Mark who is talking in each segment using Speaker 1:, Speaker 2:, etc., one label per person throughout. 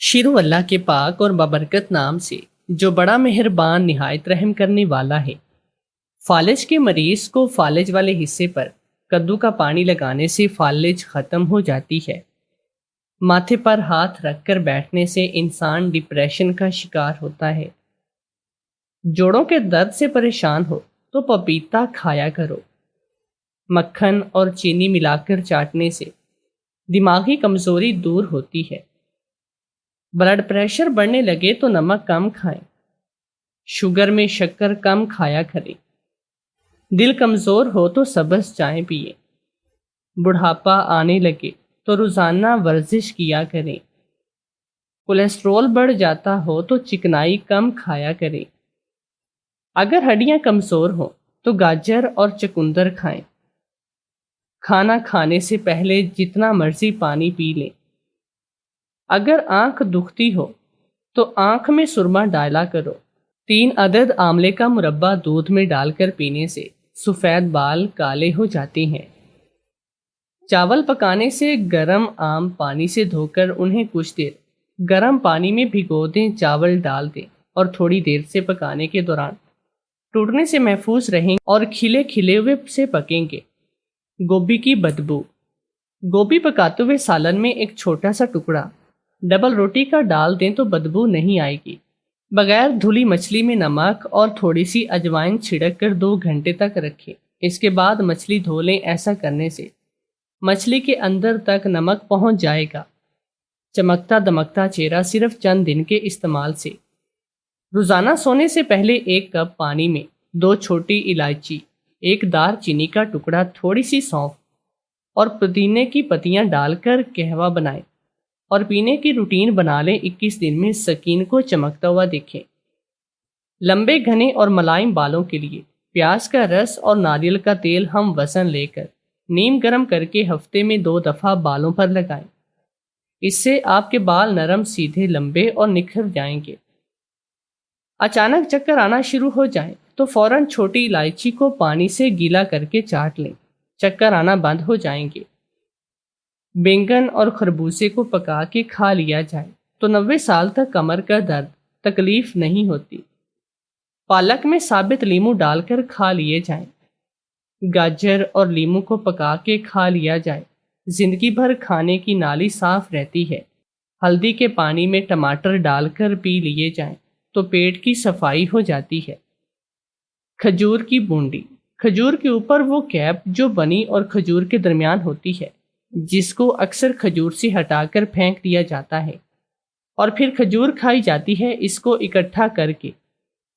Speaker 1: شروع اللہ کے پاک اور بابرکت نام سے جو بڑا مہربان نہایت رحم کرنے والا ہے۔ فالج کے مریض کو فالج والے حصے پر کدو کا پانی لگانے سے فالج ختم ہو جاتی ہے۔ ماتھے پر ہاتھ رکھ کر بیٹھنے سے انسان ڈپریشن کا شکار ہوتا ہے۔ جوڑوں کے درد سے پریشان ہو تو پپیتا کھایا کرو۔ مکھن اور چینی ملا کر چاٹنے سے دماغی کمزوری دور ہوتی ہے۔ بلڈ پریشر بڑھنے لگے تو نمک کم کھائیں۔ شوگر میں شکر کم کھایا کریں۔ دل کمزور ہو تو سبز چائے پیئے۔ بڑھاپا آنے لگے تو روزانہ ورزش کیا کریں۔ کولیسٹرول بڑھ جاتا ہو تو چکنائی کم کھایا کریں۔ اگر ہڈیاں کمزور ہوں تو گاجر اور چقندر کھائیں۔ کھانا کھانے سے پہلے جتنا مرضی پانی پی لیں۔ اگر آنکھ دکھتی ہو تو آنکھ میں سرما ڈالا کرو۔ 3 عدد آملے کا مربع دودھ میں ڈال کر پینے سے سفید بال کالے ہو جاتے ہیں۔ چاول پکانے سے گرم عام پانی سے دھو کر انہیں کچھ دیر گرم پانی میں بھگو دیں، چاول ڈال دیں اور تھوڑی دیر سے پکانے کے دوران ٹوٹنے سے محفوظ رہیں اور کھلے کھلے ہوئے سے پکیں گے۔ گوبھی کی بدبو۔ گوبھی پکاتے ہوئے سالن میں ایک چھوٹا سا ٹکڑا ڈبل روٹی کا ڈال دیں تو بدبو نہیں آئے گی۔ بغیر دھلی مچھلی میں نمک اور تھوڑی سی اجوائن چھڑک کر 2 گھنٹے تک رکھیں۔ اس کے بعد مچھلی دھو لیں۔ ایسا کرنے سے مچھلی کے اندر تک نمک پہنچ جائے گا۔ چمکتا دمکتا چہرہ صرف چند دن کے استعمال سے۔ روزانہ سونے سے پہلے 1 کپ پانی میں 2 چھوٹی الائچی، 1 دار چینی کا ٹکڑا، تھوڑی سی سونف اور پودینے کی پتیاں ڈال کر قہوہ بنائیں اور پینے کی روٹین بنا لیں۔ 21 دن میں سکین کو چمکتا ہوا دیکھیں۔ لمبے گھنے اور ملائم بالوں کے لیے پیاز کا رس اور ناریل کا تیل ہم وزن لے کر نیم گرم کر کے ہفتے میں 2 دفعہ بالوں پر لگائیں۔ اس سے آپ کے بال نرم، سیدھے، لمبے اور نکھر جائیں گے۔ اچانک چکر آنا شروع ہو جائیں تو فوراً چھوٹی الائچی کو پانی سے گیلا کر کے چاٹ لیں، چکر آنا بند ہو جائیں گے۔ بینگن اور خربوزے کو پکا کے کھا لیا جائے تو 90 سال تک کمر کا درد تکلیف نہیں ہوتی۔ پالک میں ثابت لیمو ڈال کر کھا لیے جائیں۔ گاجر اور لیمو کو پکا کے کھا لیا جائے، زندگی بھر کھانے کی نالی صاف رہتی ہے۔ ہلدی کے پانی میں ٹماٹر ڈال کر پی لیے جائیں تو پیٹ کی صفائی ہو جاتی ہے۔ کھجور کی بونڈی۔ کھجور کے اوپر وہ کیپ جو بنی اور کھجور کے درمیان ہوتی ہے، جس کو اکثر کھجور سے ہٹا کر پھینک دیا جاتا ہے اور پھر کھجور کھائی جاتی ہے۔ اس کو اکٹھا کر کے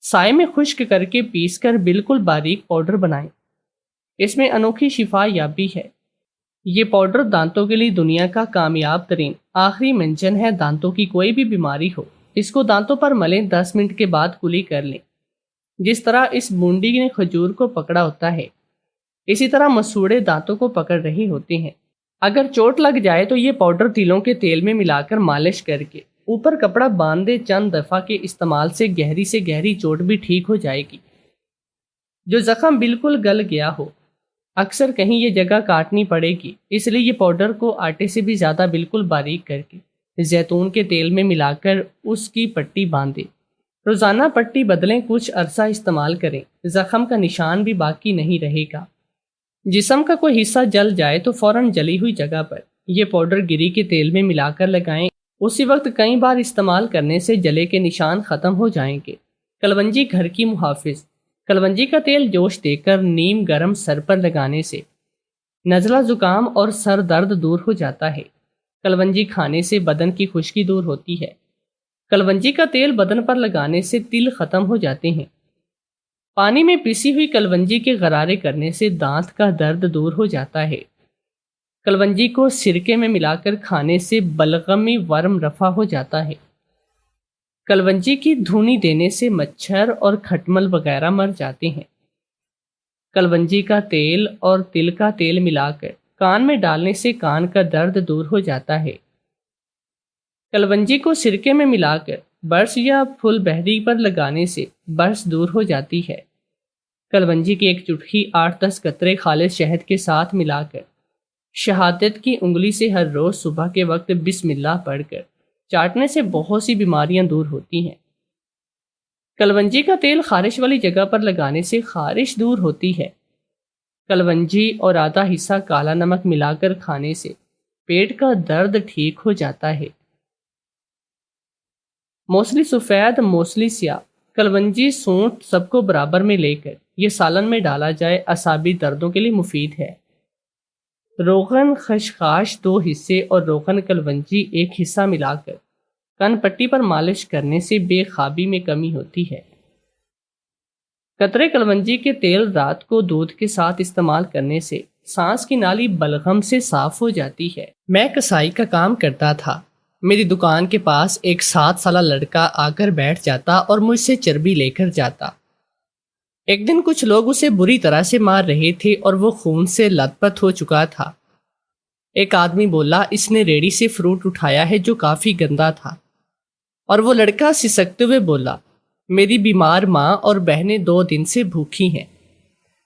Speaker 1: سائے میں خشک کر کے پیس کر بالکل باریک پاؤڈر بنائیں۔ اس میں انوکھی شفا یابی ہے۔ یہ پاؤڈر دانتوں کے لیے دنیا کا کامیاب ترین آخری منجن ہے۔ دانتوں کی کوئی بھی بیماری ہو، اس کو دانتوں پر ملیں، 10 منٹ کے بعد کلی کر لیں۔ جس طرح اس بونڈی نے کھجور کو پکڑا ہوتا ہے، اسی طرح مسوڑے دانتوں کو پکڑ رہے ہوتے ہیں۔ اگر چوٹ لگ جائے تو یہ پاؤڈر تلوں کے تیل میں ملا کر مالش کر کے اوپر کپڑا باندھ دے۔ چند دفعہ کے استعمال سے گہری چوٹ بھی ٹھیک ہو جائے گی۔ جو زخم بالکل گل گیا ہو، اکثر کہیں یہ جگہ کاٹنی پڑے گی، اس لیے یہ پاؤڈر کو آٹے سے بھی زیادہ بالکل باریک کر کے زیتون کے تیل میں ملا کر اس کی پٹی باندھیں۔ روزانہ پٹی بدلیں، کچھ عرصہ استعمال کریں، زخم کا نشان بھی باقی نہیں رہے گا۔ جسم کا کوئی حصہ جل جائے تو فوراً جلی ہوئی جگہ پر یہ پاؤڈر گری کے تیل میں ملا کر لگائیں۔ اسی وقت کئی بار استعمال کرنے سے جلے کے نشان ختم ہو جائیں گے۔ کلونجی گھر کی محافظ۔ کلونجی کا تیل جوش دے کر نیم گرم سر پر لگانے سے نزلہ زکام اور سر درد دور ہو جاتا ہے۔ کلونجی کھانے سے بدن کی خشکی دور ہوتی ہے۔ کلونجی کا تیل بدن پر لگانے سے تل ختم ہو جاتے ہیں۔ پانی میں پیسی ہوئی کلونجی کے غرارے کرنے سے دانت کا درد دور ہو جاتا ہے۔ کلونجی کو سرکے میں ملا کر کھانے سے بلغمی ورم رفع ہو جاتا ہے۔ کلونجی کی دھونی دینے سے مچھر اور کھٹمل وغیرہ مر جاتے ہیں۔ کلونجی کا تیل اور تل کا تیل ملا کر کان میں ڈالنے سے کان کا درد دور ہو جاتا ہے۔ کلونجی کو سرکے میں ملا کر برس یا پھل بہری پر لگانے سے برس دور ہو جاتی ہے۔ کلونجی کی ایک چٹکی 8-10 قطرے خالص شہد کے ساتھ ملا کر شہادت کی انگلی سے ہر روز صبح کے وقت بسم اللہ پڑھ کر چاٹنے سے بہت سی بیماریاں دور ہوتی ہیں۔ کلونجی کا تیل خارش والی جگہ پر لگانے سے خارش دور ہوتی ہے۔ کلونجی اور آدھا حصہ کالا نمک ملا کر کھانے سے پیٹ کا درد ٹھیک ہو جاتا ہے۔ موسلی سفید، موسلی سیاہ، کلونجی، سونٹ سب کو برابر میں لے کر یہ سالن میں ڈالا جائے، اعصابی دردوں کے لیے مفید ہے۔ روغن خشخاش 2 حصے اور روغن کلونجی 1 حصہ ملا کر کن پٹی پر مالش کرنے سے بے خوابی میں کمی ہوتی ہے۔ قطرے کلونجی کے تیل رات کو دودھ کے ساتھ استعمال کرنے سے سانس کی نالی بلغم سے صاف ہو جاتی ہے۔ میں کسائی کا کام کرتا تھا۔ میری دکان کے پاس ایک 7 سالہ لڑکا آ کر بیٹھ جاتا اور مجھ سے چربی لے کر جاتا۔ ایک دن کچھ لوگ اسے بری طرح سے مار رہے تھے اور وہ خون سے لت پت ہو چکا تھا۔ ایک آدمی بولا، اس نے ریڑھی سے فروٹ اٹھایا ہے جو کافی گندا تھا، اور وہ لڑکا سسکتے ہوئے بولا، میری بیمار ماں اور بہنیں 2 دن سے بھوکی ہیں۔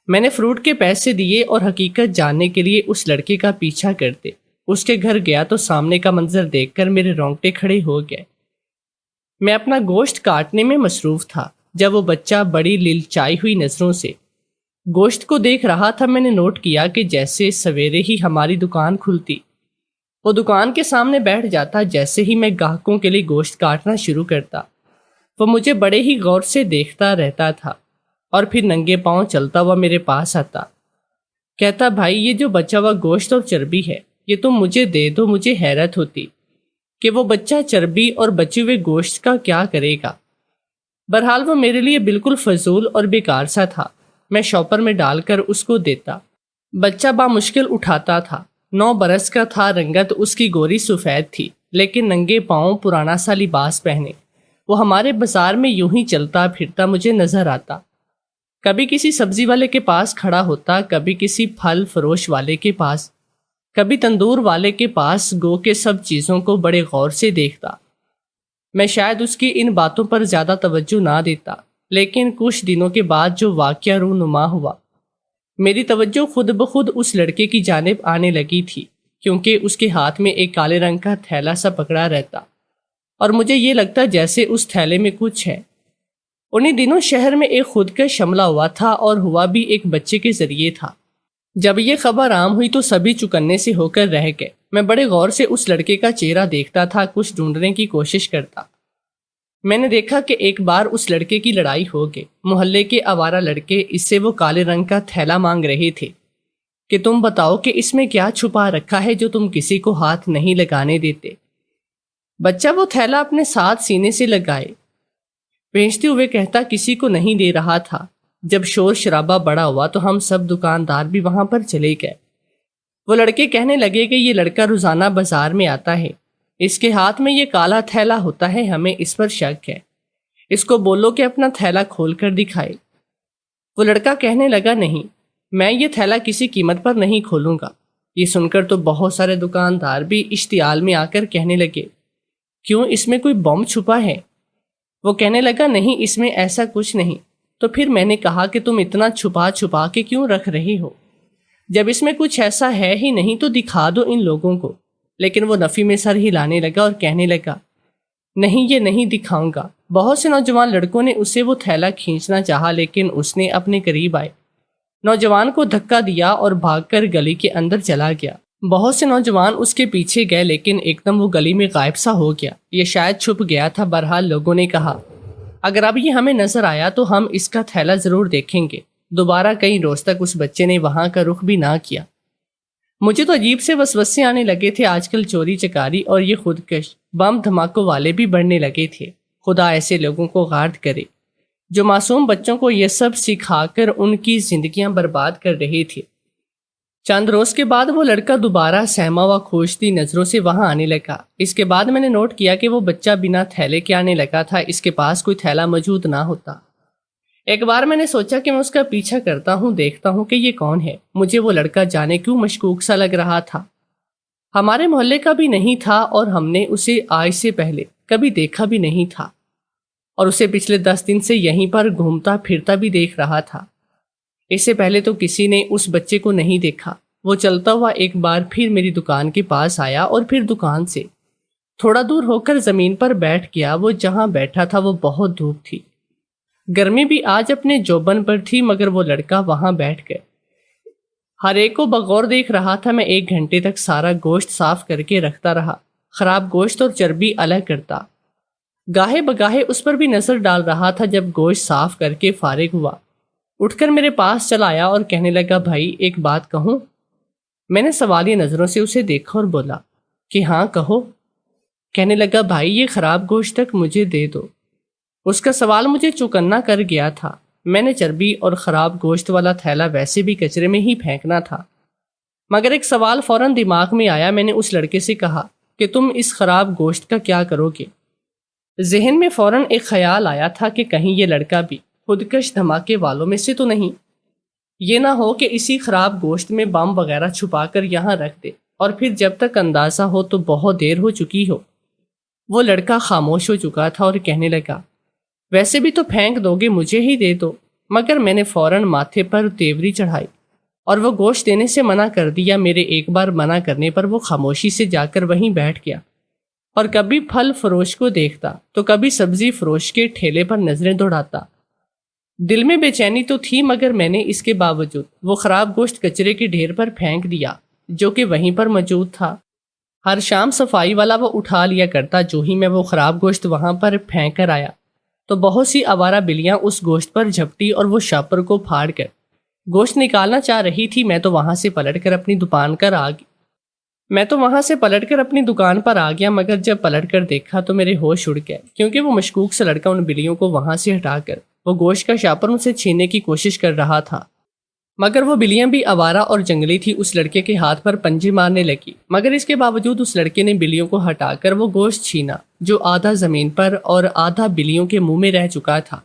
Speaker 1: میں نے فروٹ کے پیسے دیے اور حقیقت جاننے کے لیے اس لڑکے کا پیچھا کرتے اس کے گھر گیا تو سامنے کا منظر دیکھ کر میرے رونگٹے کھڑے ہو گئے۔ میں اپنا گوشت کاٹنے میں مصروف تھا جب وہ بچہ بڑی للچائی ہوئی نظروں سے گوشت کو دیکھ رہا تھا۔ میں نے نوٹ کیا کہ جیسے سویرے ہی ہماری دکان کھلتی، وہ دکان کے سامنے بیٹھ جاتا جیسے ہی میں گاہکوں کے لیے گوشت کاٹنا شروع کرتا۔ وہ مجھے بڑے ہی غور سے دیکھتا رہتا تھا اور پھر ننگے پاؤں چلتا ہوا میرے پاس آتا، کہتا، بھائی یہ جو بچا ہوا گوشت اور چربی ہے یہ تم مجھے دے دو۔ مجھے حیرت ہوتی کہ وہ بچہ چربی اور بچے ہوئے گوشت کا کیا کرے گا۔ بہرحال وہ میرے لیے بالکل فضول اور بیکار سا تھا۔ میں شاپر میں ڈال کر اس کو دیتا۔ بچہ بامشکل اٹھاتا تھا۔ 9 برس کا تھا، رنگت اس کی گوری سفید تھی، لیکن ننگے پاؤں پرانا سا لباس پہنے وہ ہمارے بازار میں یوں ہی چلتا پھرتا مجھے نظر آتا۔ کبھی کسی سبزی والے کے پاس کھڑا ہوتا، کبھی کسی پھل فروش والے کے پاس، کبھی تندور والے کے پاس، گو کے سب چیزوں کو بڑے غور سے دیکھتا۔ میں شاید اس کی ان باتوں پر زیادہ توجہ نہ دیتا، لیکن کچھ دنوں کے بعد جو واقعہ رونما ہوا، میری توجہ خود بخود اس لڑکے کی جانب آنے لگی تھی، کیونکہ اس کے ہاتھ میں ایک کالے رنگ کا تھیلا سا پکڑا رہتا اور مجھے یہ لگتا جیسے اس تھیلے میں کچھ ہے۔ انہی دنوں شہر میں ایک خودکش حملہ ہوا تھا، اور ہوا بھی ایک بچے کے ذریعے تھا۔ جب یہ خبر عام ہوئی تو سبھی چوکنے سے ہو کر رہ گئے۔ میں بڑے غور سے اس لڑکے کا چہرہ دیکھتا تھا، کچھ ڈھونڈنے کی کوشش کرتا۔ میں نے دیکھا کہ ایک بار اس لڑکے کی لڑائی ہو گئی۔ محلے کے آوارہ لڑکے اس سے وہ کالے رنگ کا تھیلا مانگ رہے تھے کہ تم بتاؤ کہ اس میں کیا چھپا رکھا ہے جو تم کسی کو ہاتھ نہیں لگانے دیتے۔ بچہ وہ تھیلا اپنے ساتھ سینے سے لگائے بھیجتے ہوئے کہتا، کسی کو نہیں دے رہا تھا۔ جب شور شرابہ بڑا ہوا تو ہم سب دکاندار بھی وہاں پر چلے گئے۔ وہ لڑکے کہنے لگے کہ یہ لڑکا روزانہ بازار میں آتا ہے، اس کے ہاتھ میں یہ کالا تھیلا ہوتا ہے، ہمیں اس پر شک ہے، اس کو بولو کہ اپنا تھیلا کھول کر دکھائے۔ وہ لڑکا کہنے لگا، نہیں، میں یہ تھیلا کسی قیمت پر نہیں کھولوں گا۔ یہ سن کر تو بہت سارے دکاندار بھی اشتعال میں آ کر کہنے لگے، کیوں، اس میں کوئی بم چھپا ہے؟ وہ کہنے لگا، نہیں، اس میں ایسا کچھ نہیں۔ تو پھر میں نے کہا کہ تم اتنا چھپا چھپا کے کیوں رکھ رہے ہو؟ جب اس میں کچھ ایسا ہے ہی نہیں تو دکھا دو ان لوگوں کو۔ لیکن وہ نفی میں سر ہلانے لگا اور کہنے لگا، نہیں، یہ نہیں دکھاؤں گا۔ بہت سے نوجوان لڑکوں نے اسے وہ تھیلا کھینچنا چاہا، لیکن اس نے اپنے قریب آئے نوجوان کو دھکا دیا اور بھاگ کر گلی کے اندر چلا گیا۔ بہت سے نوجوان اس کے پیچھے گئے، لیکن ایک دم وہ گلی میں غائب سا ہو گیا۔ یہ شاید چھپ گیا تھا۔ بہرحال لوگوں نے کہا، اگر اب یہ ہمیں نظر آیا تو ہم اس کا تھیلا ضرور دیکھیں گے۔ دوبارہ کئی روز تک اس بچے نے وہاں کا رخ بھی نہ کیا۔ مجھے تو عجیب سے وسوسے آنے لگے تھے۔ آج کل چوری چکاری اور یہ خودکش بم دھماکوں والے بھی بڑھنے لگے تھے۔ خدا ایسے لوگوں کو غارت کرے جو معصوم بچوں کو یہ سب سکھا کر ان کی زندگیاں برباد کر رہے تھے۔ چند روز کے بعد وہ لڑکا دوبارہ سہما ہوا کھوجتی نظروں سے وہاں آنے لگا۔ اس کے بعد میں نے نوٹ کیا کہ وہ بچہ بنا تھیلے کے آنے لگا تھا، اس کے پاس کوئی تھیلا موجود نہ ہوتا۔ ایک بار میں نے سوچا کہ میں اس کا پیچھا کرتا ہوں، دیکھتا ہوں کہ یہ کون ہے۔ مجھے وہ لڑکا جانے کیوں مشکوک سا لگ رہا تھا۔ ہمارے محلے کا بھی نہیں تھا اور ہم نے اسے آج سے پہلے کبھی دیکھا بھی نہیں تھا، اور اسے پچھلے 10 دن سے یہیں پر گھومتا پھرتا بھی دیکھ رہا تھا۔ اس سے پہلے تو کسی نے اس بچے کو نہیں دیکھا۔ وہ چلتا ہوا ایک بار پھر میری دکان کے پاس آیا اور پھر دکان سے تھوڑا دور ہو کر زمین پر بیٹھ گیا۔ وہ جہاں بیٹھا تھا وہ بہت دھوپ تھی، گرمی بھی آج اپنے جوبن پر تھی، مگر وہ لڑکا وہاں بیٹھ گیا۔ ہر ایک کو بغور دیکھ رہا تھا۔ میں 1 گھنٹے تک سارا گوشت صاف کر کے رکھتا رہا، خراب گوشت اور چربی الگ کرتا، گاہے بگاہے اس پر بھی نظر ڈال رہا تھا۔ جب گوشت صاف کر کے فارغ ہوا، اٹھ کر میرے پاس چلا آیا اور کہنے لگا، بھائی ایک بات کہوں؟ میں نے سوالیہ نظروں سے اسے دیکھا اور بولا کہ ہاں کہو۔ کہنے لگا، بھائی یہ خراب گوشت تک مجھے دے دو۔ اس کا سوال مجھے چوکنا کر گیا تھا۔ میں نے چربی اور خراب گوشت والا تھیلا ویسے بھی کچرے میں ہی پھینکنا تھا، مگر ایک سوال فوراً دماغ میں آیا۔ میں نے اس لڑکے سے کہا کہ تم اس خراب گوشت کا کیا کرو گے؟ ذہن میں فوراً ایک خیال آیا تھا کہ کہیں یہ لڑکا بھی خودکش دھماکے والوں میں سے تو نہیں، یہ نہ ہو کہ اسی خراب گوشت میں بم وغیرہ چھپا کر یہاں رکھ دے، اور پھر جب تک اندازہ ہو تو بہت دیر ہو چکی ہو۔ وہ لڑکا خاموش ہو چکا تھا اور کہنے لگا، ویسے بھی تو پھینک دو گے، مجھے ہی دے دو۔ مگر میں نے فوراً ماتھے پر تیوری چڑھائی اور وہ گوشت دینے سے منع کر دیا۔ میرے ایک بار منع کرنے پر وہ خاموشی سے جا کر وہیں بیٹھ گیا، اور کبھی پھل فروش کو دیکھتا تو کبھی سبزی فروش کے ٹھیلے پر نظریں دوڑاتا۔ دل میں بے چینی تو تھی، مگر میں نے اس کے باوجود وہ خراب گوشت کچرے کے ڈھیر پر پھینک دیا جو کہ وہیں پر موجود تھا۔ ہر شام صفائی والا وہ اٹھا لیا کرتا۔ جو ہی میں وہ خراب گوشت وہاں پر پھینک کر آیا تو بہت سی آوارہ بلیاں اس گوشت پر جھپٹی اور وہ شاپر کو پھاڑ کر گوشت نکالنا چاہ رہی تھی۔ میں تو وہاں سے پلٹ کر اپنی دکان پر آ گیا، مگر جب پلٹ کر دیکھا تو میرے ہوش اڑ گئے، کیونکہ وہ مشکوک سے لڑکا ان بلیوں کو وہاں سے ہٹا کر وہ گوشت کا شاپر ان سے چھیننے کی کوشش کر رہا تھا، مگر وہ بلیاں بھی آوارہ اور جنگلی تھی۔ اس لڑکے کے ہاتھ پر پنجے مارنے لگی، مگر اس کے باوجود اس لڑکے نے بلیوں کو ہٹا کر وہ گوشت چھینا جو آدھا زمین پر اور آدھا بلیوں کے منہ میں رہ چکا تھا۔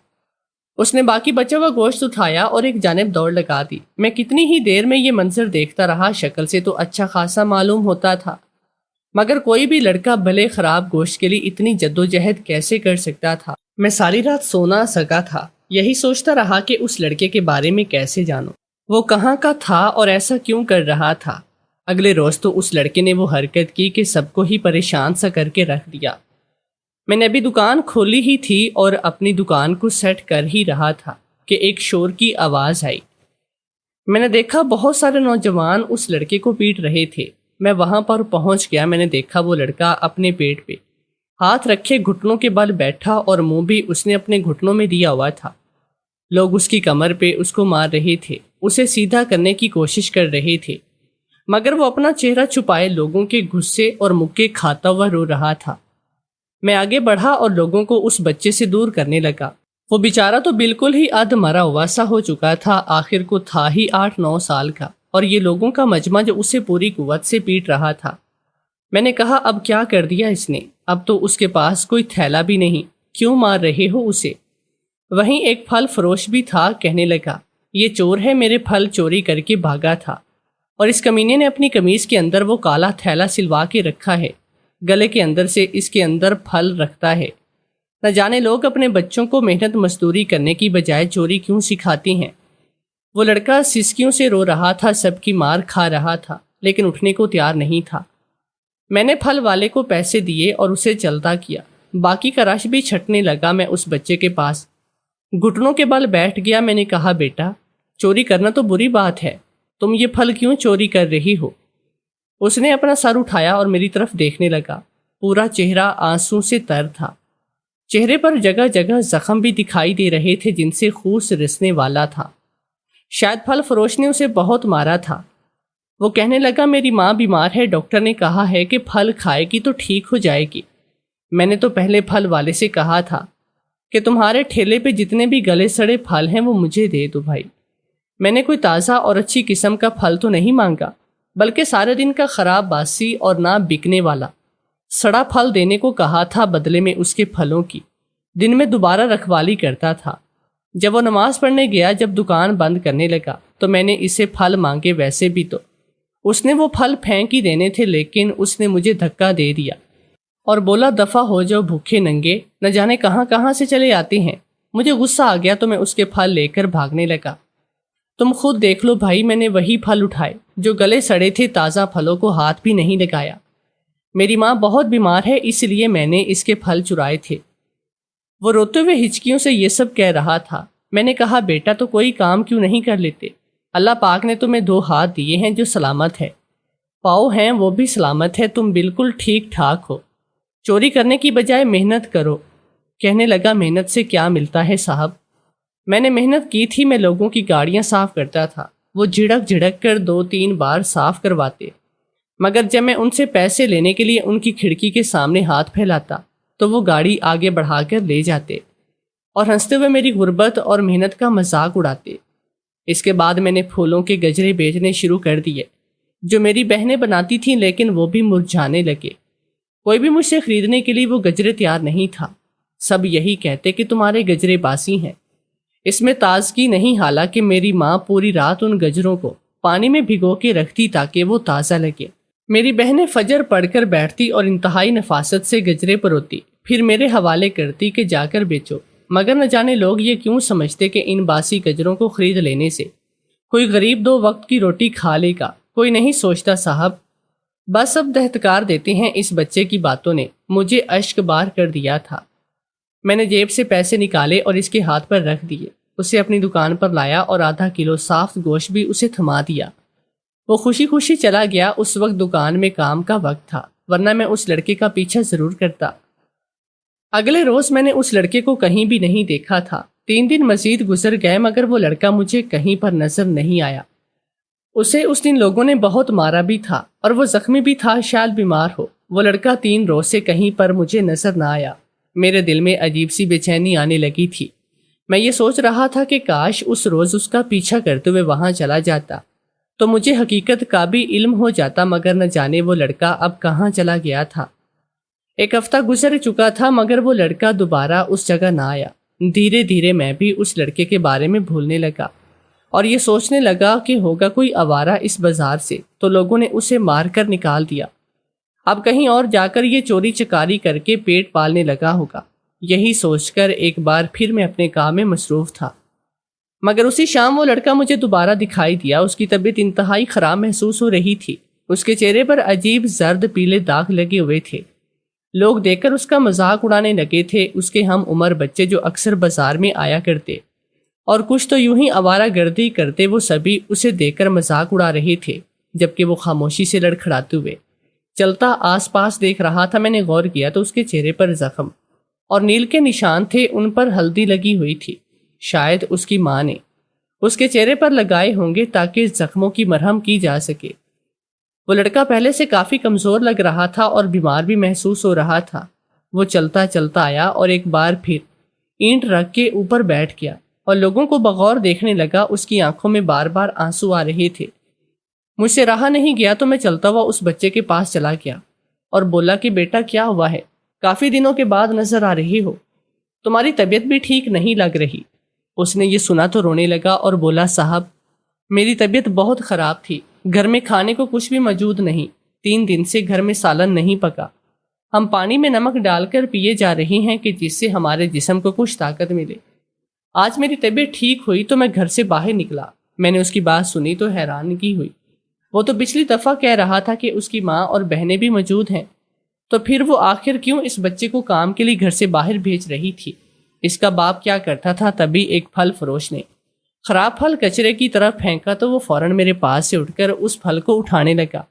Speaker 1: اس نے باقی بچا ہوا گوشت اٹھایا اور ایک جانب دوڑ لگا دی۔ میں کتنی ہی دیر میں یہ منظر دیکھتا رہا۔ شکل سے تو اچھا خاصا معلوم ہوتا تھا، مگر کوئی بھی لڑکا بھلے خراب گوشت کے لیے اتنی جدوجہد کیسے کر سکتا تھا؟ میں ساری رات سو نہ سکا تھا، یہی سوچتا رہا کہ اس لڑکے کے بارے میں کیسے جانوں، وہ کہاں کا تھا اور ایسا کیوں کر رہا تھا۔ اگلے روز تو اس لڑکے نے وہ حرکت کی کہ سب کو ہی پریشان سا کر کے رکھ دیا۔ میں نے ابھی دکان کھولی ہی تھی اور اپنی دکان کو سیٹ کر ہی رہا تھا کہ ایک شور کی آواز آئی۔ میں نے دیکھا بہت سارے نوجوان اس لڑکے کو پیٹ رہے تھے۔ میں وہاں پر پہنچ گیا۔ میں نے دیکھا وہ لڑکا اپنے پیٹ پہ ہاتھ رکھے گھٹنوں کے بل بیٹھا اور منہ بھی اس نے اپنے گھٹنوں میں دیا ہوا تھا۔ لوگ اس کی کمر پہ اس کو مار رہے تھے، اسے سیدھا کرنے کی کوشش کر رہے تھے، مگر وہ اپنا چہرہ چھپائے لوگوں کے غصے اور مکے کھاتا ہوا رو رہا تھا۔ میں آگے بڑھا اور لوگوں کو اس بچے سے دور کرنے لگا۔ وہ بیچارہ تو بالکل ہی ادھ مرا ہوا سا ہو چکا تھا، آخر کو تھا ہی 8-9 سال کا، اور یہ لوگوں کا مجمع جو اسے پوری قوت سے پیٹ رہا تھا۔ میں نے کہا، اب کیا کر دیا اس نے؟ اب تو اس کے پاس کوئی تھیلا بھی نہیں، کیوں مار رہے ہو اسے؟ وہیں ایک پھل فروش بھی تھا، کہنے لگا، یہ چور ہے، میرے پھل چوری کر کے بھاگا تھا، اور اس کمینے نے اپنی قمیض کے اندر وہ کالا تھیلا سلوا کے رکھا ہے، گلے کے اندر سے اس کے اندر پھل رکھتا ہے۔ نہ جانے لوگ اپنے بچوں کو محنت مزدوری کرنے کی بجائے چوری کیوں سکھاتی ہیں۔ وہ لڑکا سسکیوں سے رو رہا تھا، سب کی مار کھا رہا تھا، لیکن اٹھنے کو تیار نہیں تھا۔ میں نے پھل والے کو پیسے دیے اور اسے چلتا کیا۔ باقی کا رش بھی چھٹنے لگا۔ میں اس بچے کے پاس گھٹنوں کے بل بیٹھ گیا۔ میں نے کہا، بیٹا، چوری کرنا تو بری بات ہے، تم یہ پھل کیوں چوری کر رہی ہو؟ اس نے اپنا سر اٹھایا اور میری طرف دیکھنے لگا۔ پورا چہرہ آنسوں سے تر تھا، چہرے پر جگہ جگہ زخم بھی دکھائی دے رہے تھے جن سے خون رسنے والا تھا۔ شاید پھل فروش نے اسے بہت مارا تھا۔ وہ کہنے لگا، میری ماں بیمار ہے، ڈاکٹر نے کہا ہے کہ پھل کھائے گی تو ٹھیک ہو جائے گی۔ میں نے تو پہلے پھل والے سے کہا تھا کہ تمہارے ٹھیلے پہ جتنے بھی گلے سڑے پھل ہیں وہ مجھے دے دو بھائی۔ میں نے کوئی تازہ اور اچھی قسم کا پھل تو نہیں مانگا، بلکہ سارے دن کا خراب باسی اور نہ بکنے والا سڑا پھل دینے کو کہا تھا، بدلے میں اس کے پھلوں کی دن میں دوبارہ رکھوالی کرتا تھا۔ جب وہ نماز پڑھنے گیا، جب دکان بند کرنے لگا تو میں نے اسے پھل مانگے، ویسے بھی تو اس نے وہ پھل پھینک ہی دینے تھے، لیکن اس نے مجھے دھکا دے دیا اور بولا، دفع ہو جاؤ بھوکے ننگے، نہ جانے کہاں کہاں سے چلے آتے ہیں۔ مجھے غصہ آ گیا تو میں اس کے پھل لے کر بھاگنے لگا۔ تم خود دیکھ لو بھائی، میں نے وہی پھل اٹھائے جو گلے سڑے تھے، تازہ پھلوں کو ہاتھ بھی نہیں لگایا۔ میری ماں بہت بیمار ہے، اس لیے میں نے اس کے پھل چرائے تھے۔ وہ روتے ہوئے ہچکیوں سے یہ سب کہہ رہا تھا۔ میں نے کہا بیٹا تو کوئی کام کیوں نہیں کر لیتے؟ اللہ پاک نے تمہیں 2 ہاتھ دیے ہیں جو سلامت ہے، پاؤں ہیں وہ بھی سلامت ہے، تم بالکل ٹھیک ٹھاک ہو، چوری کرنے کی بجائے محنت کرو۔ کہنے لگا محنت سے کیا ملتا ہے صاحب؟ میں نے محنت کی تھی، میں لوگوں کی گاڑیاں صاف کرتا تھا، وہ جھڑک جھڑک کر 2-3 بار صاف کرواتے، مگر جب میں ان سے پیسے لینے کے لیے ان کی کھڑکی کے سامنے ہاتھ پھیلاتا تو وہ گاڑی آگے بڑھا کر لے جاتے اور ہنستے ہوئے میری غربت اور محنت کا مذاق اڑاتے۔ اس کے بعد میں نے پھولوں کے گجرے بیچنے شروع کر دیے جو میری بہنیں بناتی تھیں، لیکن وہ بھی مرجھانے لگے۔ کوئی بھی مجھ سے خریدنے کے لیے وہ گجرے تیار نہیں تھا، سب یہی کہتے کہ تمہارے گجرے باسی ہیں۔ اس میں تازگی نہیں، حالانکہ میری ماں پوری رات ان گجروں کو پانی میں بھگو کے رکھتی تاکہ وہ تازہ لگے۔ میری بہنیں فجر پڑھ کر بیٹھتی اور انتہائی نفاست سے گجرے پروتی، پھر میرے حوالے کرتی کہ جا کر بیچو، مگر نہ جانے لوگ یہ کیوں سمجھتے کہ ان باسی گجروں کو خرید لینے سے کوئی غریب 2 وقت کی روٹی کھا لے گا۔ کوئی نہیں سوچتا صاحب، بس اب دہتکار دیتے ہیں۔ اس بچے کی باتوں نے مجھے اشک بار کر دیا تھا۔ میں نے جیب سے پیسے نکالے اور اس کے ہاتھ پر رکھ دیے، اسے اپنی دکان پر لایا اور آدھا کلو صاف گوشت بھی اسے تھما دیا۔ وہ خوشی خوشی چلا گیا۔ اس وقت دکان میں کام کا وقت تھا، ورنہ میں اس لڑکے کا پیچھا ضرور کرتا۔ اگلے روز میں نے اس لڑکے کو کہیں بھی نہیں دیکھا تھا۔ 3 دن مزید گزر گئے مگر وہ لڑکا مجھے کہیں پر نظر نہیں آیا۔ اسے اس دن لوگوں نے بہت مارا بھی تھا اور وہ زخمی بھی تھا، شاید بیمار ہو۔ وہ لڑکا 3 روز سے کہیں پر مجھے نظر نہ آیا۔ میرے دل میں عجیب سی بے چینی آنے لگی تھی۔ میں یہ سوچ رہا تھا کہ کاش اس روز اس کا پیچھا کرتے ہوئے وہاں چلا جاتا تو مجھے حقیقت کا بھی علم ہو جاتا، مگر نہ جانے وہ لڑکا اب کہاں چلا گیا تھا۔ 1 ہفتہ گزر چکا تھا مگر وہ لڑکا دوبارہ اس جگہ نہ آیا۔ دھیرے دھیرے میں بھی اس لڑکے کے بارے میں بھولنے لگا اور یہ سوچنے لگا کہ ہوگا کوئی آوارہ اس بازار سے تو لوگوں نے اسے مار کر نکال دیا، اب کہیں اور جا کر یہ چوری چکاری کر کے پیٹ پالنے لگا ہوگا۔ یہی سوچ کر ایک بار پھر میں اپنے کام میں مصروف تھا، مگر اسی شام وہ لڑکا مجھے دوبارہ دکھائی دیا۔ اس کی طبیعت انتہائی خراب محسوس ہو رہی تھی، اس کے چہرے پر عجیب زرد پیلے داغ لگے ہوئے تھے۔ لوگ دیکھ کر اس کا مذاق اڑانے لگے تھے، اس کے ہم عمر بچے جو اکثر بازار میں آیا کرتے اور کچھ تو یوں ہی آوارہ گردی کرتے، وہ سبھی اسے دیکھ کر مذاق اڑا رہے تھے، جبکہ وہ خاموشی سے لڑکھڑاتے ہوئے چلتا آس پاس دیکھ رہا تھا۔ میں نے غور کیا تو اس کے چہرے پر زخم اور نیل کے نشان تھے، ان پر ہلدی لگی ہوئی تھی۔ شاید اس کی ماں نے اس کے چہرے پر لگائے ہوں گے تاکہ زخموں کی مرہم کی جا سکے۔ وہ لڑکا پہلے سے کافی کمزور لگ رہا تھا اور بیمار بھی محسوس ہو رہا تھا۔ وہ چلتا چلتا آیا اور ایک بار پھر اینٹ رکھ کے اوپر بیٹھ گیا اور لوگوں کو بغور دیکھنے لگا۔ اس کی آنکھوں میں بار بار آنسو آ رہے تھے۔ مجھ سے رہا نہیں گیا تو میں چلتا ہوا اس بچے کے پاس چلا گیا اور بولا کہ بیٹا کیا ہوا ہے؟ کافی دنوں کے بعد نظر آ رہی ہو، تمہاری طبیعت بھی ٹھیک نہیں لگ رہی۔ اس نے یہ سنا تو رونے لگا اور بولا صاحب میری طبیعت بہت خراب تھی، گھر میں کھانے کو کچھ بھی موجود نہیں، 3 دن سے گھر میں سالن نہیں پکا، ہم پانی میں نمک ڈال کر پیے جا رہے ہیں کہ جس سے ہمارے جسم کو کچھ طاقت ملے۔ آج میری طبیعت ٹھیک ہوئی تو میں گھر سے باہر نکلا۔ میں نے اس کی بات سنی تو حیرانگی ہوئی۔ وہ تو پچھلی دفعہ کہہ رہا تھا کہ اس کی ماں اور بہنیں بھی موجود ہیں، تو پھر وہ آخر کیوں اس بچے کو کام کے لیے گھر سے باہر بھیج رہی تھی؟ اس کا باپ کیا کرتا تھا؟ تبھی ایک پھل فروش نے خراب پھل کچرے کی طرف پھینکا تو وہ فوراً میرے پاس سے اٹھ کر اس پھل کو اٹھانے لگا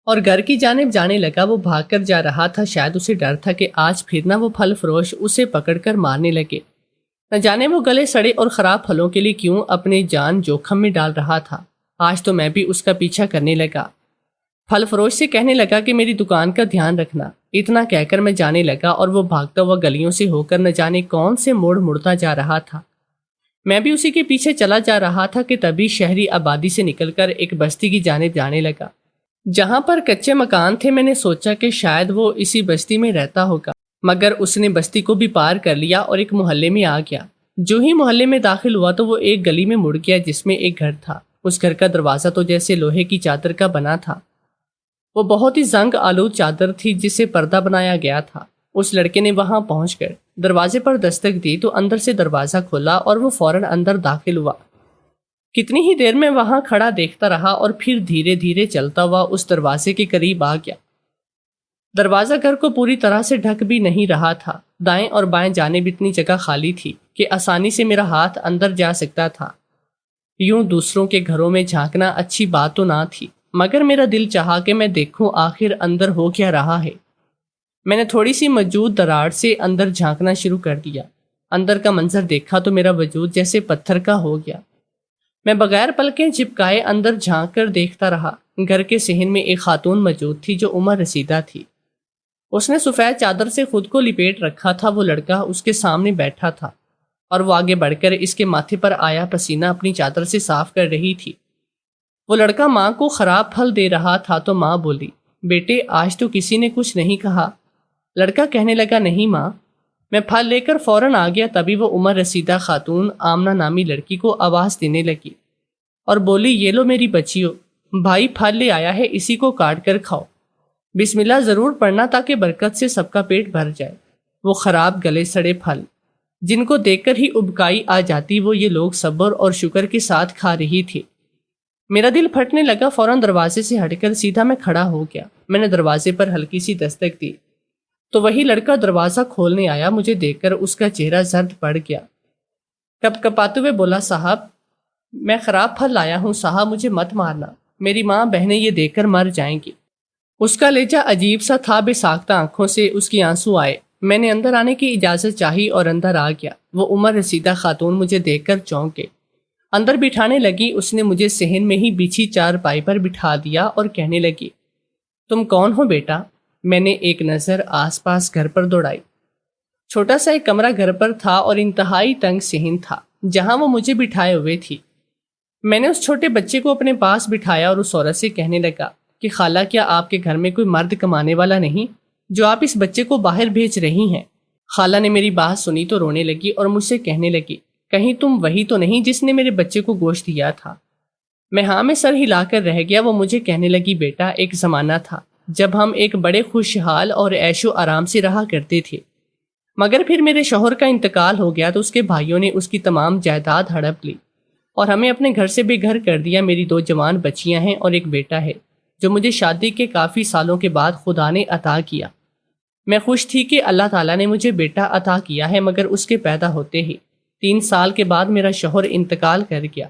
Speaker 1: اور گھر کی جانب جانے لگا۔ وہ بھاگ کر جا رہا تھا، شاید اسے ڈر تھا کہ آج پھر نہ وہ پھل فروش اسے پکڑ کر مارنے لگے۔ نہ جانے وہ گلے سڑے اور خراب پھلوں کے لیے کیوں اپنے جان جوخم میں ڈال رہا تھا۔ آج تو میں بھی اس کا پیچھا کرنے لگا۔ پھل فروش سے کہنے لگا کہ میری دکان کا دھیان رکھنا۔ اتنا کہہ کر میں جانے لگا اور وہ بھاگتا ہوا گلیوں سے ہو کر نہ جانے کون سے موڑ مڑتا جا رہا تھا۔ میں بھی اسی کے پیچھے چلا جا رہا تھا کہ تبھی شہری آبادی سے نکل کر ایک بستی کی جانب جانے لگا جہاں پر کچے مکان تھے۔ میں نے سوچا کہ شاید وہ اسی بستی میں رہتا ہوگا، مگر اس نے بستی کو بھی پار کر لیا اور ایک محلے میں آ گیا۔ جو ہی محلے میں داخل ہوا تو وہ ایک گلی میں مڑ گیا جس میں ایک گھر تھا۔ اس گھر کا دروازہ تو جیسے لوہے کی چادر کا بنا تھا، وہ بہت ہی زنگ آلود چادر تھی جس سے پردہ بنایا گیا تھا۔ اس لڑکے نے وہاں پہنچ کر دروازے پر دستک دی تو اندر سے دروازہ کھلا اور وہ فوراً اندر داخل ہوا۔ کتنی ہی دیر میں وہاں کھڑا دیکھتا رہا اور پھر دھیرے دھیرے چلتا ہوا اس دروازے کے قریب آ گیا۔ دروازہ گھر کو پوری طرح سے ڈھک بھی نہیں رہا تھا، دائیں اور بائیں جانب اتنی جگہ خالی تھی کہ آسانی سے میرا ہاتھ اندر جا سکتا تھا۔ یوں دوسروں کے گھروں میں جھانکنا اچھی بات تو نہ تھی، مگر میرا دل چاہا کہ میں دیکھوں آخر اندر ہو کیا رہا ہے۔ میں نے تھوڑی سی موجود دراڑ سے اندر جھانکنا شروع کر دیا۔ اندر کا منظر دیکھا تو میرا وجود جیسے پتھر کا ہو گیا۔ میں بغیر پلکیں چپکائے اندر جھانک کر دیکھتا رہا۔ گھر کے صحن میں ایک خاتون موجود تھی جو عمر رسیدہ تھی۔ اس نے سفید چادر سے خود کو لپیٹ رکھا تھا۔ وہ لڑکا اس کے سامنے بیٹھا تھا اور وہ آگے بڑھ کر اس کے ماتھے پر آیا پسینہ اپنی چادر سے صاف کر رہی تھی۔ وہ لڑکا ماں کو خراب پھل دے رہا تھا تو ماں بولی، بیٹے آج تو کسی نے کچھ نہیں کہا۔ لڑکا کہنے لگا، نہیں ماں۔ میں پھل لے کر فوراً آ گیا۔ تبھی وہ عمر رسیدہ خاتون آمنہ نامی لڑکی کو آواز دینے لگی اور بولی، یہ لو میری بچیو، بھائی پھل لے آیا ہے، اسی کو کاٹ کر کھاؤ۔ بسم اللہ ضرور پڑھنا تاکہ برکت سے سب کا پیٹ بھر جائے۔ وہ خراب گلے سڑے پھل جن کو دیکھ کر ہی ابکائی آ جاتی، وہ یہ لوگ صبر اور شکر کے ساتھ کھا رہی تھی۔ میرا دل پھٹنے لگا۔ فوراً دروازے سے ہٹ کر سیدھا میں کھڑا ہو گیا۔ میں نے دروازے پر ہلکی سی دستک دی تو وہی لڑکا دروازہ کھولنے آیا۔ مجھے دیکھ کر اس کا چہرہ زرد پڑ گیا۔ کپ کپاتے ہوئے بولا، صاحب میں خراب پھل لایا ہوں، صاحب مجھے مت مارنا، میری ماں بہنیں یہ دیکھ کر مر جائیں گی۔ اس کا لہجہ عجیب سا تھا، بے ساختہ آنکھوں سے اس کی آنسو آئے۔ میں نے اندر آنے کی اجازت چاہی اور اندر آ گیا۔ وہ عمر رسیدہ خاتون مجھے دیکھ کر چونک گئی۔ اندر بٹھانے لگی۔ اس نے مجھے صحن میں ہی بچھی چارپائی پر بٹھا دیا اور کہنے لگی، تم کون ہو بیٹا؟ میں نے ایک نظر آس پاس گھر پر دوڑائی۔ چھوٹا سا ایک کمرہ گھر پر تھا اور انتہائی تنگ صحن تھا جہاں وہ مجھے بٹھائے ہوئے تھی۔ میں نے اس چھوٹے بچے کو اپنے پاس بٹھایا اور اس عورت سے کہنے لگا کہ خالہ، کیا آپ کے گھر میں کوئی مرد کمانے والا نہیں جو آپ اس بچے کو باہر بھیج رہی ہیں؟ خالہ نے میری بات سنی تو رونے لگی اور مجھ سے کہنے لگی، کہیں تم وہی تو نہیں جس نے میرے بچے کو گوشت دیا تھا؟ میں ہاں میں سر ہلا کر رہ گیا۔ وہ مجھے کہنے لگی، بیٹا ایک زمانہ تھا جب ہم ایک بڑے خوشحال اور عیش و آرام سے رہا کرتے تھے، مگر پھر میرے شوہر کا انتقال ہو گیا تو اس کے بھائیوں نے اس کی تمام جائیداد ہڑپ لی اور ہمیں اپنے گھر سے بے گھر کر دیا۔ میری 2 جوان بچیاں ہیں اور ایک بیٹا ہے جو مجھے شادی کے کافی سالوں کے بعد خدا نے عطا کیا۔ میں خوش تھی کہ اللہ تعالیٰ نے مجھے بیٹا عطا کیا ہے، مگر اس کے پیدا ہوتے ہی 3 سال کے بعد میرا شوہر انتقال کر گیا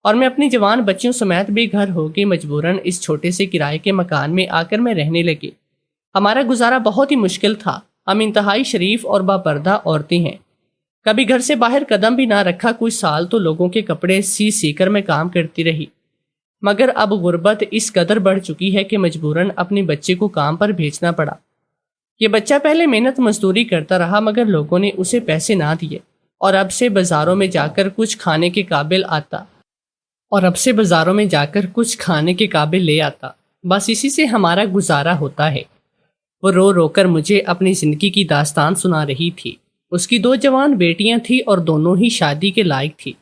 Speaker 1: اور میں اپنی جوان بچیوں سمیت بے گھر ہو کے مجبوراً اس چھوٹے سے کرائے کے مکان میں آ کر میں رہنے لگی۔ ہمارا گزارا بہت ہی مشکل تھا۔ ہم انتہائی شریف اور باپردہ عورتیں ہیں، کبھی گھر سے باہر قدم بھی نہ رکھا۔ کچھ سال تو لوگوں کے کپڑے سی کر میں کام کرتی رہی، مگر اب غربت اس قدر بڑھ چکی ہے کہ مجبوراً اپنے بچے کو کام پر بھیجنا پڑا۔ یہ بچہ پہلے محنت مزدوری کرتا رہا مگر لوگوں نے اسے پیسے نہ دیے اور اب سے بازاروں میں جا کر کچھ کھانے کے قابل لے آتا۔ بس اسی سے ہمارا گزارا ہوتا ہے۔ وہ رو رو کر مجھے اپنی زندگی کی داستان سنا رہی تھی۔ اس کی 2 جوان بیٹیاں تھیں اور دونوں ہی شادی کے لائق تھی،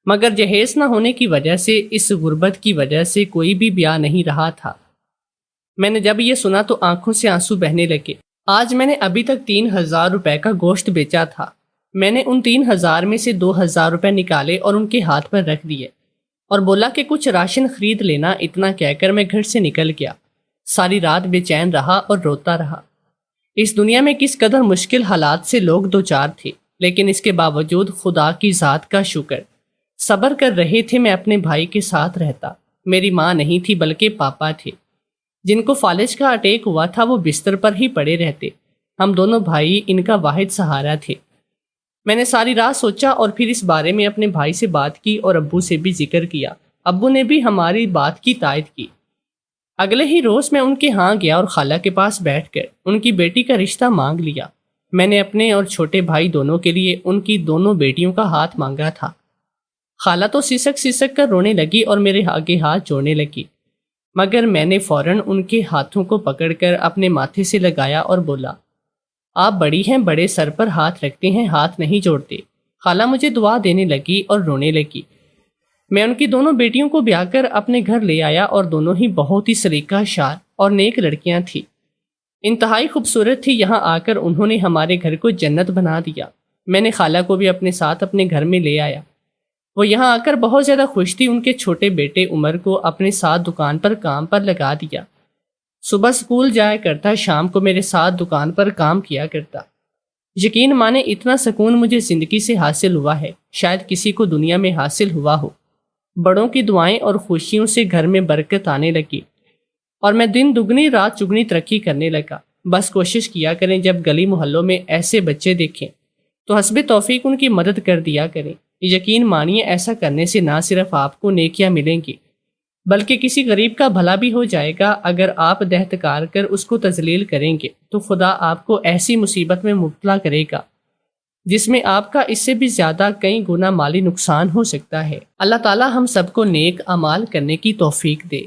Speaker 1: مگر جہیز نہ ہونے کی وجہ سے، اس غربت کی وجہ سے کوئی بھی بیاہ نہیں رہا تھا۔ میں نے جب یہ سنا تو آنکھوں سے آنسو بہنے لگے۔ آج میں نے ابھی تک 3000 روپے کا گوشت بیچا تھا۔ میں نے ان 3000 میں سے 2000 روپے نکالے اور ان کے ہاتھ پر رکھ دیے اور بولا کہ کچھ راشن خرید لینا۔ اتنا کہہ کر میں گھر سے نکل گیا۔ ساری رات بے چین رہا اور روتا رہا۔ اس دنیا میں کس قدر مشکل حالات سے لوگ دوچار تھے، لیکن اس کے باوجود خدا کی ذات کا شکر صبر کر رہے تھے۔ میں اپنے بھائی کے ساتھ رہتا۔ میری ماں نہیں تھی بلکہ پاپا تھے، جن کو فالج کا اٹیک ہوا تھا۔ وہ بستر پر ہی پڑے رہتے۔ ہم دونوں بھائی ان کا واحد سہارا تھے۔ میں نے ساری رات سوچا اور پھر اس بارے میں اپنے بھائی سے بات کی اور ابو سے بھی ذکر کیا۔ ابو نے بھی ہماری بات کی تائید کی۔ اگلے ہی روز میں ان کے ہاں گیا اور خالہ کے پاس بیٹھ کر ان کی بیٹی کا رشتہ مانگ لیا۔ میں نے اپنے اور چھوٹے بھائی دونوں کے لیے ان کی دونوں بیٹیوں کا ہاتھ مانگا تھا۔ خالہ تو سسک کر رونے لگی اور میرے آگے ہاتھ جوڑنے لگی، مگر میں نے فوراً ان کے ہاتھوں کو پکڑ کر اپنے ماتھے سے لگایا اور بولا، آپ بڑی ہیں، بڑے سر پر ہاتھ رکھتے ہیں، ہاتھ نہیں جوڑتے۔ خالہ مجھے دعا دینے لگی اور رونے لگی۔ میں ان کی دونوں بیٹیوں کو بیاہ کر اپنے گھر لے آیا اور دونوں ہی بہت ہی سلیقہ شار اور نیک لڑکیاں تھیں، انتہائی خوبصورت تھی۔ یہاں آ کر انہوں نے ہمارے گھر کو جنت بنا دیا۔ میں نے خالہ کو بھی اپنے ساتھ اپنے گھر میں لے آیا۔ وہ یہاں آ کر بہت زیادہ خوش تھی۔ ان کے چھوٹے بیٹے عمر کو اپنے ساتھ دکان پر کام پر لگا دیا۔ صبح اسکول جایا کرتا، شام کو میرے ساتھ دکان پر کام کیا کرتا۔ یقین مانے اتنا سکون مجھے زندگی سے حاصل ہوا ہے شاید کسی کو دنیا میں حاصل ہوا ہو۔ بڑوں کی دعائیں اور خوشیوں سے گھر میں برکت آنے لگی اور میں دن دگنی رات چگنی ترقی کرنے لگا۔ بس کوشش کیا کریں جب گلی محلوں میں ایسے بچے دیکھیں تو حسب توفیق ان کی مدد کر دیا کریں۔ یقین مانیے ایسا کرنے سے نہ صرف آپ کو نیکیاں ملیں گی بلکہ کسی غریب کا بھلا بھی ہو جائے گا۔ اگر آپ دہتکار کر اس کو تذلیل کریں گے تو خدا آپ کو ایسی مصیبت میں مبتلا کرے گا جس میں آپ کا اس سے بھی زیادہ کئی گنا مالی نقصان ہو سکتا ہے۔ اللہ تعالی ہم سب کو نیک اعمال کرنے کی توفیق دے۔